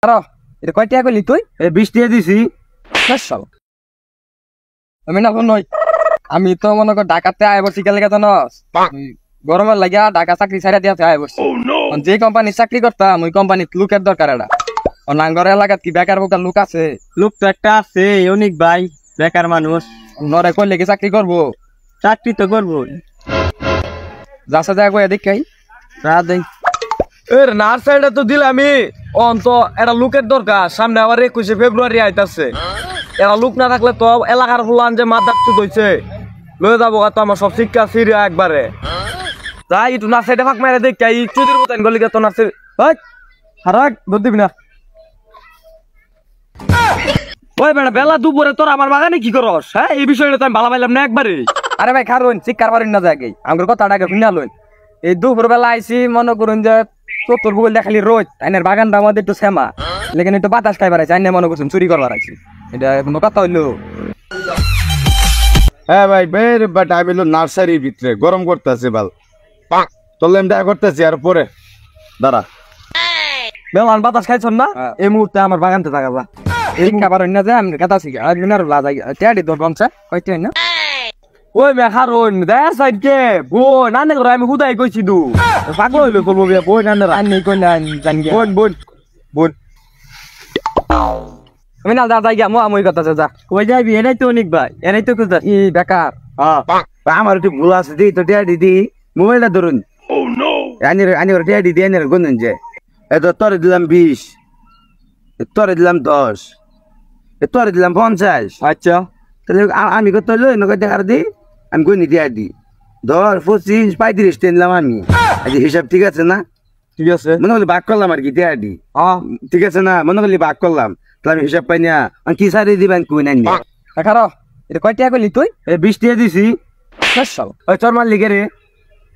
আরো এটা কয় টাকা করলি তুই? 20 টাকা দিছি। আমি না নই, আমি তো মনে কর ঢাকাতে আয় বসি গেলে কেন গরমের লাগিয়া ঢাকা চাকরি ছাড়া দিয়াতে আয় বসছি। যে কোম্পানি চাকরি করতাম ওই কোম্পানির লোকের দরকার এটা। নাঙ্গর এলাকাত কি বেকার বোকার লোক আছে? লোক তো একটা আছে, অনেক ভাই বেকার মানুষ। নরে করলে কি চাকরি করবো? চাকরি তো করবো। যাচ্ছে দেখা কয়ে দেখাই দেখ এর নার্সারিটা তো দিলামই, অন্ত এটা লোকের দরকার। সামনে আবার 21শে ফেব্রুয়ারি আইতাছে, এরা লোক না থাকলে তো এলাকার ফুলান যে মাথা চুত হইছে লয়ে যাবো তো আমার সব শিক্ষা সিরিয়া একবারে। তাই একটু নার্সারিটা ফাঁক মেরে দেখ এই চুদির মতন গলি তো নার্সারি হারাক ধর দিবি না। ওই বেটা বেলা দুপুরে তোর আমার বাগানে কি করস? হ্যাঁ এই বিষয়টা তো আমি ভালো পাইলাম না একবারে। আরে ভাই খারুন শিক্ষার পারেন না জায়গায় আমার কথাটা আগে শুনে লইন। এই দুপুর বেলা আইসি মনে করুন যে চতুর বগল দেখালি রোজ আইনের বাগানটা আমাদের একটু শ্যামা, লেকিন একটু বাতাস খাইবার আছে আইনে মনে করছেন চুরি করবার আছে। এটা কোনো কথা হইলো? হ্যাঁ ভাই বের বাট আমি নার্সারির ভিতরে গরম করতেছে বাল তোলে আমি দেখা করতেছি আর পরে দাঁড়া। বেলান বাতাস খাইছন না এই মুহূর্তে আমার বাগানতে থাকা যা। এই খাবার না যে আমি কথা শিখি আর মিনার লাজাই টেডি দর বংশা কইতে না। ওই মেখারুন দেয়ার সাইড কে বই নানে করে আমি হুদাই কইছি দু পাগল হইলো করবো বই নানে আনি কইলা জানি গে বোন বোন বোন আমি না দাদা গিয়া মো আমই কথা যা কই যাবি? এনাই তো অনেক ভাই, এনাই তো খুঁজা ই বেকার। আমার একটু ভুল আছে দি তো টিয়া দিদি মোবাইলটা ধরুন। আনি টিয়া দিদি আনি গুনুন যে এত তোরে দিলাম 20, তোরে দিলাম 10, তোরে দিলাম 50। আচ্ছা তাহলে আমি কত লই নগদ টাকা দি আমি গুনি টিয়া দি 10, 25, 35 টেনলাম আমি। আজ হিসাব ঠিক আছে না? ঠিক আছে মনে করলি ভাগ করলাম আর কি টিয়া দি ঠিক আছে না? মনে করলি ভাগ করলাম তাহলে আমি হিসাব পাই না কি সারি দিবেন কুই নাই খারো এটা কয় টাকা করলি তুই? 20 টাকা দিছি। ওই তোর মাল লিখে রে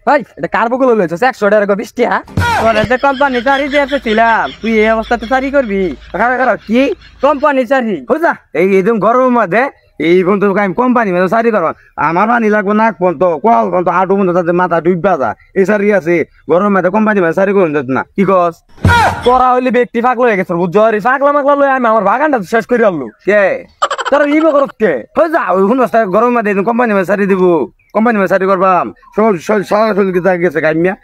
ভাই এটা কার বগল লইছস 100 টাকা 20 টাকা? তোর যে কোম্পানি চাকরি দিতে ছিলাম তুই এই অবস্থাতে চাকরি করবি? খারাপ কি কোম্পানি চাকরি বুঝা এই একদম গরমের মধ্যে এই পর্যন্ত আমি কোম্পানি মানে সারি করবো আমার পানি লাগবো নাক পর্যন্ত কল পর্যন্ত আটু পর্যন্ত তাদের মাথা ডুববা যা এই সারি আছে গরমের মধ্যে কোম্পানি মানে সারি করুন না কি কস? তোরা হইলে ব্যক্তি পাগল হয়ে গেছে বুঝছো? পাগলা মাগলা লই আমি আমার বাগানটা শেষ করে আনলো কে তোরা ইবে করত কে? হয়ে যা ওই গরমের মধ্যে কোম্পানি মানে সারি দিব কোম্পানি মানে সারি করবাম সরাসরি গেছে গাইমিয়া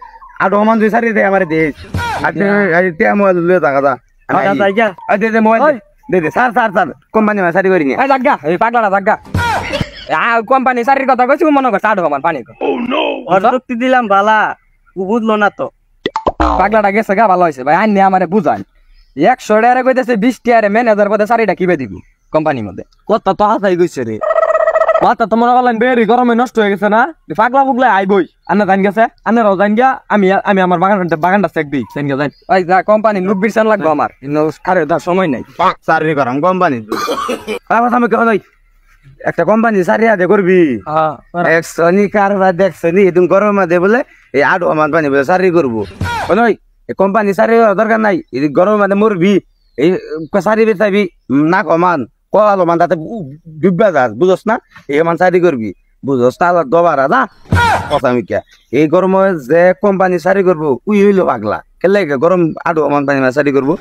আটু সমান দুই সারি দেয় আমার দেশ মোবাইল লুয়ে থাকা যা মোবাইল দে স্যার স্যার স্যার কোম্পানি মানে সারি করি এই জাগা এই পাগলাটা জাগা কোম্পানি চাকরির কথা কইছি মনে কর চাড়ো আমার পানি যুক্তি দিলাম বালা বুঝলো না তো। পাগলাটা গেছে গা ভালো হয়েছে ভাই আইনে আমারে বুঝান 100 টাকা কইতেছে 20 টাকা ম্যানেজার পদে চাকরিটা কিবে দিব কোম্পানির মধ্যে? কথা তো হাসাই গেছে রে মাথা তো মনে করলেন বেরি গরমে নষ্ট হয়ে গেছে না পাগলা পুগলা আইবই আন্না জান গেছে আন্নারাও জান গিয়া আমি আমার বাগানটা চেক দিই জান গিয়া যাই ওই যা কোম্পানি 90% লাগবে আমার আরে দা সময় নাই সারি করাম কোম্পানি আমি কেন একটা কোম্পানি সারি আদে করবি একশনি কারবার দেখছনি এদিন গরমের মধ্যে বলে এই আটু আমার পানি বলে সারি করবো নয় কোম্পানি সারি দরকার নাই এই গরমের মধ্যে মরবি এই সারি বেচাবি না কমান কল মান তাতে ডুববা যাস বুঝস না এই মান সারি করবি বুঝস তাহলে দবারা না কথা আমি কে এই গরমে যে কোম্পানি সারি করবো উই হইলো পাগলা কেলে গরম আটু আমার পানি সারি করবো।